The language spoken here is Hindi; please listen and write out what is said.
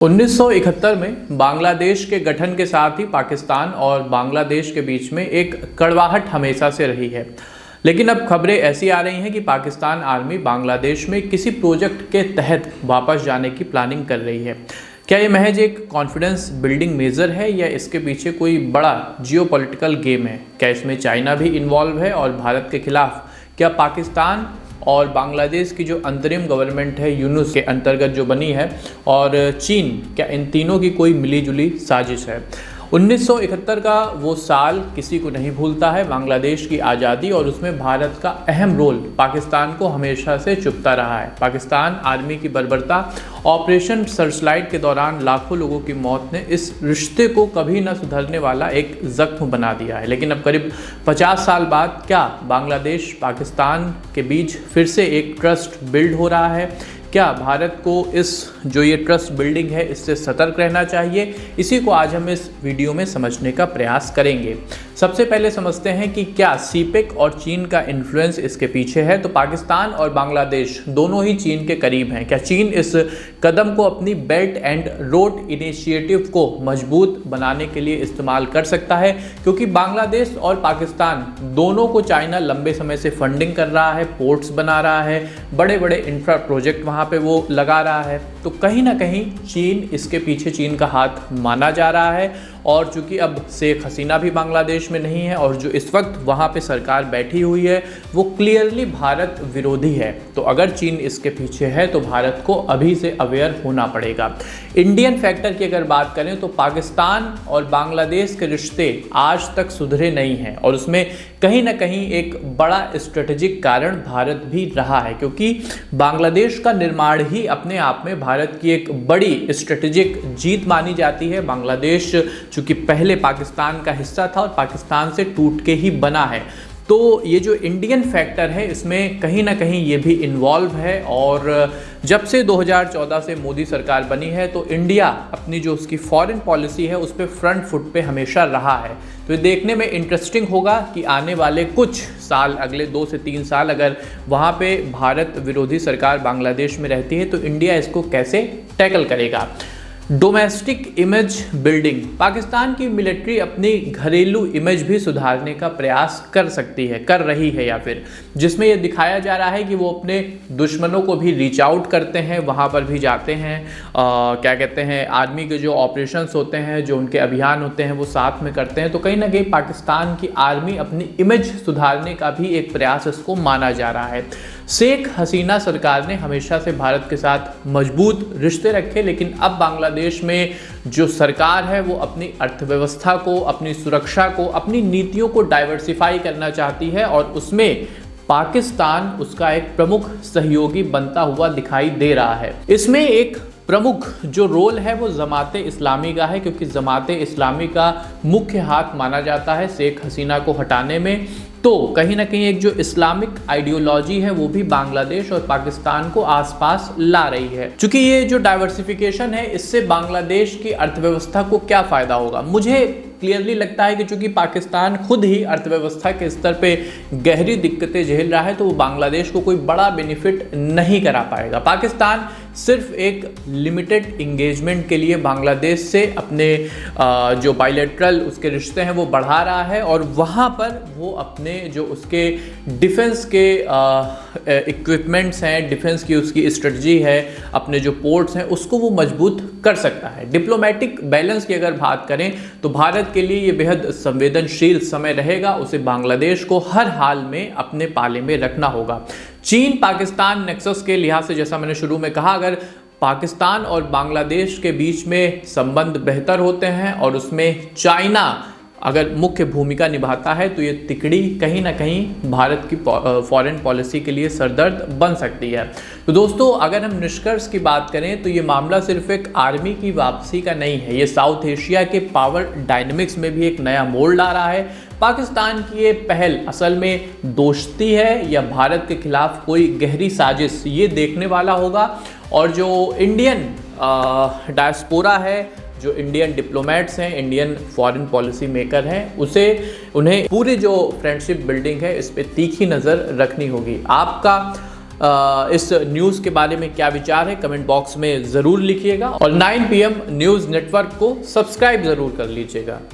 1971 में बांग्लादेश के गठन के साथ ही पाकिस्तान और बांग्लादेश के बीच में एक कड़वाहट हमेशा से रही है। लेकिन अब खबरें ऐसी आ रही हैं कि पाकिस्तान आर्मी बांग्लादेश में किसी प्रोजेक्ट के तहत वापस जाने की प्लानिंग कर रही है। क्या ये महज एक कॉन्फिडेंस बिल्डिंग मेजर है या इसके पीछे कोई बड़ा जियोपॉलिटिकल गेम है? क्या इसमें चाइना भी इन्वॉल्व है और भारत के खिलाफ क्या पाकिस्तान और बांग्लादेश की जो अंतरिम गवर्नमेंट है यूनुस के अंतर्गत जो बनी है और चीन, क्या इन तीनों की कोई मिलीजुली साजिश है? 1971 का वो साल किसी को नहीं भूलता है। बांग्लादेश की आज़ादी और उसमें भारत का अहम रोल पाकिस्तान को हमेशा से चुभता रहा है। पाकिस्तान आर्मी की बर्बरता, ऑपरेशन सर्चलाइट के दौरान लाखों लोगों की मौत ने इस रिश्ते को कभी न सुधरने वाला एक जख्म बना दिया है। लेकिन अब करीब 50 साल बाद क्या बांग्लादेश पाकिस्तान के बीच फिर से एक ट्रस्ट बिल्ड हो रहा है? क्या भारत को इस जो ये ट्रस्ट बिल्डिंग है इससे सतर्क रहना चाहिए? इसी को आज हम इस वीडियो में समझने का प्रयास करेंगे। सबसे पहले समझते हैं कि क्या सीपेक और चीन का इन्फ्लुएंस इसके पीछे है। तो पाकिस्तान और बांग्लादेश दोनों ही चीन के करीब हैं। क्या चीन इस कदम को अपनी बेल्ट एंड रोड इनिशिएटिव को मजबूत बनाने के लिए इस्तेमाल कर सकता है? क्योंकि बांग्लादेश और पाकिस्तान दोनों को चाइना लंबे समय से फंडिंग कर रहा है, पोर्ट्स बना रहा है, बड़े बड़े इंफ्रा प्रोजेक्ट वहाँ पे वो लगा रहा है। तो कहीं ना कहीं चीन इसके पीछे, चीन का हाथ माना जा रहा है। और चूंकि अब शेख हसीना भी बांग्लादेश में नहीं है और जो इस वक्त वहाँ पे सरकार बैठी हुई है वो क्लियरली भारत विरोधी है। तो अगर चीन इसके पीछे है तो भारत को अभी से अवेयर होना पड़ेगा। इंडियन फैक्टर की अगर बात करें तो पाकिस्तान और बांग्लादेश के रिश्ते आज तक सुधरे नहीं हैं और उसमें कहीं ना कहीं एक बड़ा स्ट्रेटेजिक कारण भारत भी रहा है, क्योंकि बांग्लादेश का निर्माण ही अपने आप में भारत की एक बड़ी स्ट्रेटेजिक जीत मानी जाती है। बांग्लादेश चूंकि पहले पाकिस्तान का हिस्सा था और पाकिस्तान से टूट के ही बना है, तो ये जो इंडियन फैक्टर है इसमें कहीं ना कहीं ये भी इन्वॉल्व है। और जब से 2014 से मोदी सरकार बनी है तो इंडिया अपनी जो उसकी फॉरेन पॉलिसी है उस पर फ्रंट फुट पे हमेशा रहा है। तो ये देखने में इंटरेस्टिंग होगा कि आने वाले कुछ साल, अगले 2 से 3 साल, अगर वहाँ पे भारत विरोधी सरकार बांग्लादेश में रहती है तो इंडिया इसको कैसे टैकल करेगा। डोमेस्टिक इमेज बिल्डिंग, पाकिस्तान की मिलिट्री अपनी घरेलू इमेज भी सुधारने का प्रयास कर सकती है, कर रही है, या फिर जिसमें यह दिखाया जा रहा है कि वो अपने दुश्मनों को भी रीच आउट करते हैं, वहाँ पर भी जाते हैं, क्या कहते हैं, आर्मी के जो ऑपरेशंस होते हैं, जो उनके अभियान होते हैं वो साथ में करते हैं। तो कहीं ना कहीं पाकिस्तान की आर्मी अपनी इमेज सुधारने का भी एक प्रयास इसको माना जा रहा है। शेख हसीना सरकार ने हमेशा से भारत के साथ मजबूत रिश्ते रखे, लेकिन अब बांग्लादेश में जो सरकार है वो अपनी अर्थव्यवस्था को, अपनी सुरक्षा को, अपनी नीतियों को डाइवर्सिफाई करना चाहती है और उसमें पाकिस्तान उसका एक प्रमुख सहयोगी बनता हुआ दिखाई दे रहा है। इसमें एक प्रमुख जो रोल है वो जमात इस्लामी का है, क्योंकि जमात इस्लामी का मुख्य हाथ माना जाता है शेख हसीना को हटाने में। तो कहीं ना कहीं एक जो इस्लामिक आइडियोलॉजी है वो भी बांग्लादेश और पाकिस्तान को आसपास ला रही है। चूंकि ये जो डाइवर्सिफिकेशन है इससे बांग्लादेश की अर्थव्यवस्था को क्या फायदा होगा, मुझे क्लियरली लगता है कि चूंकि पाकिस्तान खुद ही अर्थव्यवस्था के स्तर पे गहरी दिक्कतें झेल रहा है तो वो बांग्लादेश को कोई बड़ा बेनिफिट नहीं करा पाएगा। पाकिस्तान सिर्फ एक लिमिटेड इंगेजमेंट के लिए बांग्लादेश से अपने जो बायलैटरल उसके रिश्ते हैं वो बढ़ा रहा है और वहाँ पर वो अपने जो उसके डिफेंस के इक्विपमेंट्स हैं, डिफेंस की उसकी स्ट्रेटजी है, अपने जो पोर्ट्स हैं उसको वो मजबूत कर सकता है। डिप्लोमेटिक बैलेंस की अगर बात करें तो भारत के लिए ये बेहद संवेदनशील समय रहेगा। उसे बांग्लादेश को हर हाल में अपने पाले में रखना होगा। चीन पाकिस्तान नेक्सस के लिहाज से, जैसा मैंने शुरू में कहा, अगर पाकिस्तान और बांग्लादेश के बीच में संबंध बेहतर होते हैं और उसमें चाइना अगर मुख्य भूमिका निभाता है तो ये तिकड़ी कहीं ना कहीं भारत की फॉरेन पॉलिसी के लिए सरदर्द बन सकती है। तो दोस्तों, अगर हम निष्कर्ष की बात करें तो ये मामला सिर्फ एक आर्मी की वापसी का नहीं है, ये साउथ एशिया के पावर डायनेमिक्स में भी एक नया मोड़ ला रहा है। पाकिस्तान की ये पहल असल में दोस्ती है या भारत के खिलाफ कोई गहरी साजिश, ये देखने वाला होगा। और जो इंडियन डायस्पोरा है, जो इंडियन डिप्लोमेट्स हैं, इंडियन फॉरेन पॉलिसी मेकर हैं, उन्हें पूरी जो फ्रेंडशिप बिल्डिंग है इस पर तीखी नज़र रखनी होगी। आपका इस न्यूज़ के बारे में क्या विचार है कमेंट बॉक्स में ज़रूर लिखिएगा और 9 PM न्यूज़ नेटवर्क को सब्सक्राइब ज़रूर कर लीजिएगा।